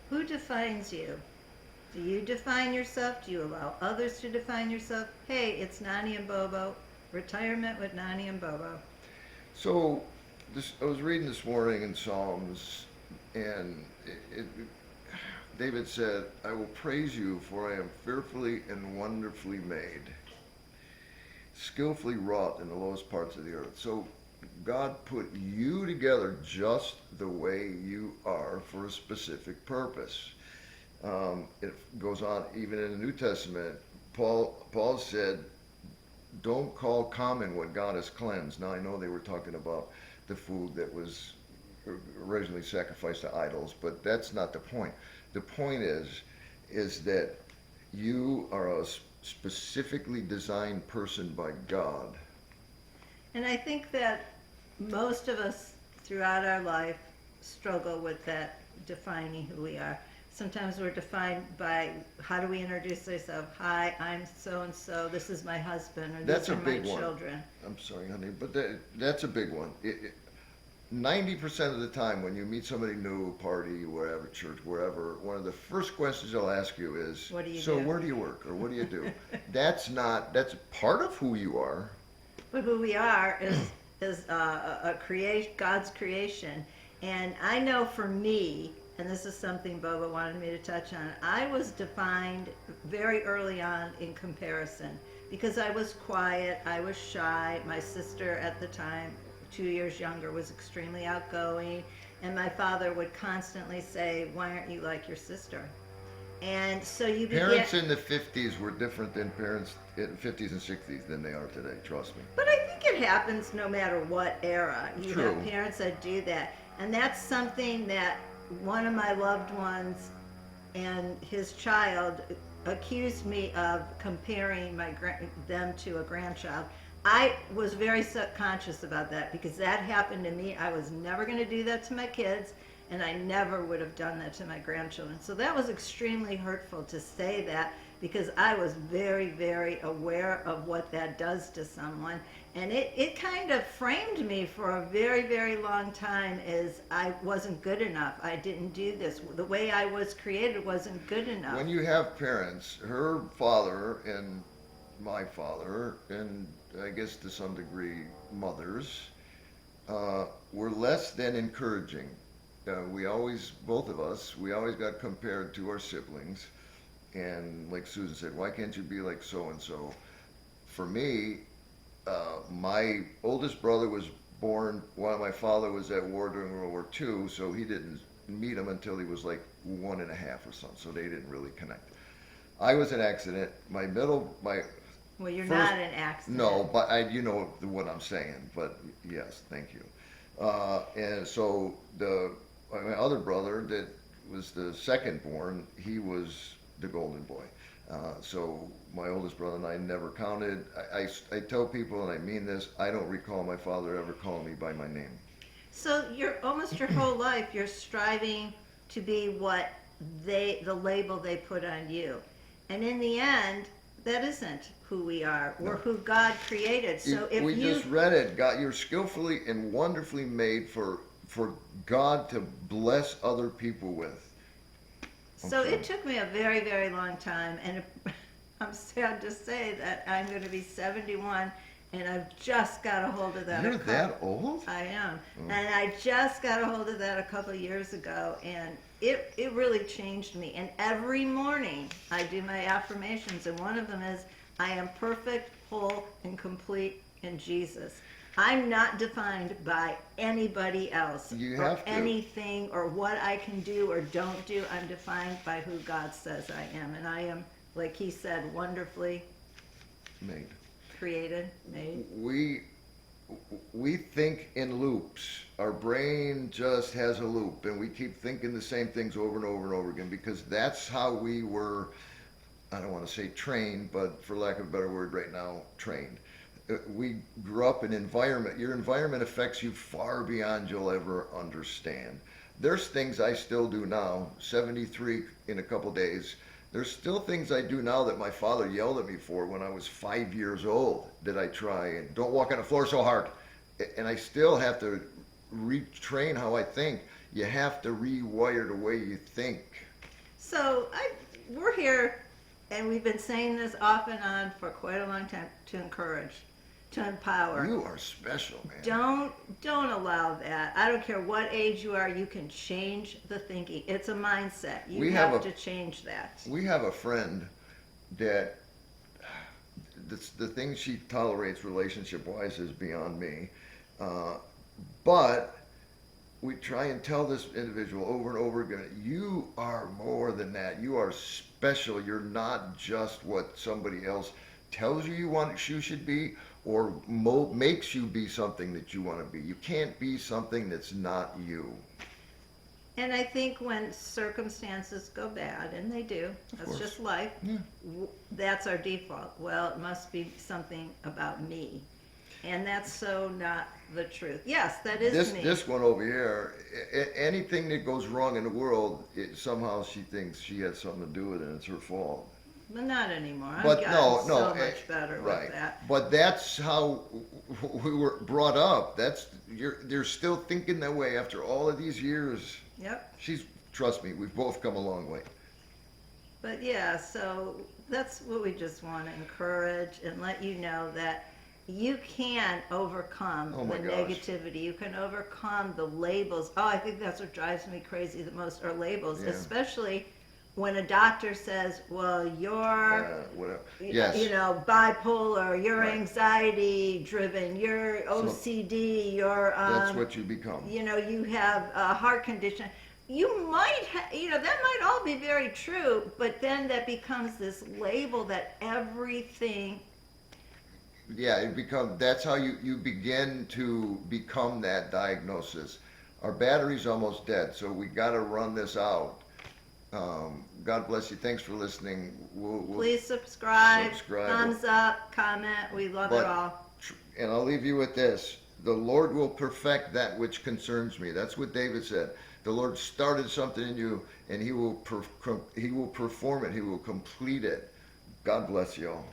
Who defines you? Do you define yourself? Do you allow others to define yourself? Hey, it's Nani and Bobo. Retirement with Nani and Bobo. So, I was reading this morning in Psalms, and David said, "I will praise you, for I am fearfully and wonderfully made, skillfully wrought in the lowest parts of the earth." So, God put you together just the way you are for a specific purpose. It goes on even in the New Testament. Paul said, "Don't call common what God has cleansed." Now I know they were talking about the food that was originally sacrificed to idols, but that's not the point. The point is that you are a specifically designed person by God. And I think that most of us throughout our life struggle with that defining who we are. Sometimes we're defined by how do we introduce ourselves? Hi, I'm so and so. This is my husband, or That's these a are my big one. children. I'm sorry, honey, but that's a big one. 90% of the time when you meet somebody new, party, wherever, church, wherever, one of the first questions they'll ask you is, What do you "So do?" where do you work?" or "What do you do?" That's part of who you are. But who we are is a create God's creation. And I know for me, and this is something Boba wanted me to touch on, I was defined very early on in comparison because I was quiet, I was shy. My sister at the time, 2 years younger, was extremely outgoing, and my father would constantly say, "Why aren't you like your sister?" And so you begin. Parents in the 50s were different than parents in 50s and 60s than they are today, trust me. But I think it happens no matter what era. You have True. parents that do that. And that's something that one of my loved ones and his child accused me of comparing them to a grandchild. I was very subconscious about that because that happened to me. I was never going to do that to my kids, and I never would have done that to my grandchildren. So that was extremely hurtful to say that because I was very, very aware of what that does to someone. And it kind of framed me for a very, very long time as I wasn't good enough. I didn't do this. The way I was created wasn't good enough. When you have parents, her father and my father, and I guess to some degree mothers, were less than encouraging. We always, both of us, we always got compared to our siblings. And like Susan said, "Why can't you be like so and so?" For me, my oldest brother was born while my father was at war during World War II, so he didn't meet him until he was like 1.5 or something, so they didn't really connect. I was an accident. My Well, you're first, not an accident. no, but you know what I'm saying, but yes, thank you. And so my other brother that was the second born, he was the golden boy. So my oldest brother and I never counted. I tell people, and I mean this, I don't recall my father ever calling me by my name. So you're almost your whole life you're striving to be what the label they put on you. And in the end, that isn't who we are. We're No. who God created. So if We you just read it. God, you're skillfully and wonderfully made for God to bless other people with. So Okay. it took me a very, very long time, and I'm sad to say that I'm going to be 71, and I've just got a hold of that. You're that old? I am, Oh. and I just got a hold of that a couple of years ago, and it really changed me. And every morning I do my affirmations, and one of them is, "I am perfect, whole, and complete in Jesus." I'm not defined by anybody else You or have to. anything or what I can do or don't do. I'm defined by who God says I am. And I am, like he said, wonderfully Made. created, made. We think in loops. Our brain just has a loop, and we keep thinking the same things over and over and over again because that's how we were. I don't want to say trained, but for lack of a better word, right now, trained. We grew up in environment. Your environment affects you far beyond you'll ever understand. There's things I still do now, 73 in a couple days. There's still things I do now that my father yelled at me for when I was 5 years old that I try and don't walk on the floor so hard. And I still have to retrain how I think. You have to rewire the way you think. We're here, and we've been saying this off and on for quite a long time, to encourage, to empower. You are special, man. Don't allow that. I don't care what age you are, you can change the thinking. It's a mindset. You We have have to change that. We have a friend that the things she tolerates relationship-wise is beyond me. But we try and tell this individual over and over again, you are more than that. You are special. You're not just what somebody else tells you should be, or makes you be something that you want to be. You can't be something that's not you. And I think when circumstances go bad, and they do, that's course. just life, Yeah. that's our default. Well, it must be something about me. And that's so not the truth. Yes, that is me. This one over here, anything that goes wrong in the world, somehow she thinks she has something to do with it, and it's her fault. But not anymore. I've But gotten no, so much better right. with that. But that's how we were brought up. They're still thinking that way after all of these years. Yep. Trust me, we've both come a long way. But yeah, so that's what we just want to encourage and let you know that you can overcome Oh the my gosh. negativity. You can overcome the labels. Oh, I think that's what drives me crazy the most are labels, Yeah. especially when a doctor says, well, you're, Whatever. Yes. bipolar, you're Right. anxiety driven, you're OCD, you're, That's what you become. you have a heart condition. You might, that might all be very true, but then that becomes this label that everything. Yeah, that's how you begin to become that diagnosis. Our battery's almost dead, so we got to run this out. God bless you. Thanks for listening. We'll Please subscribe, subscribe. thumbs up, comment. We love it all. And I'll leave you with this. The Lord will perfect that which concerns me. That's what David said. The Lord started something in you, and He will perform it. He will complete it. God bless you all.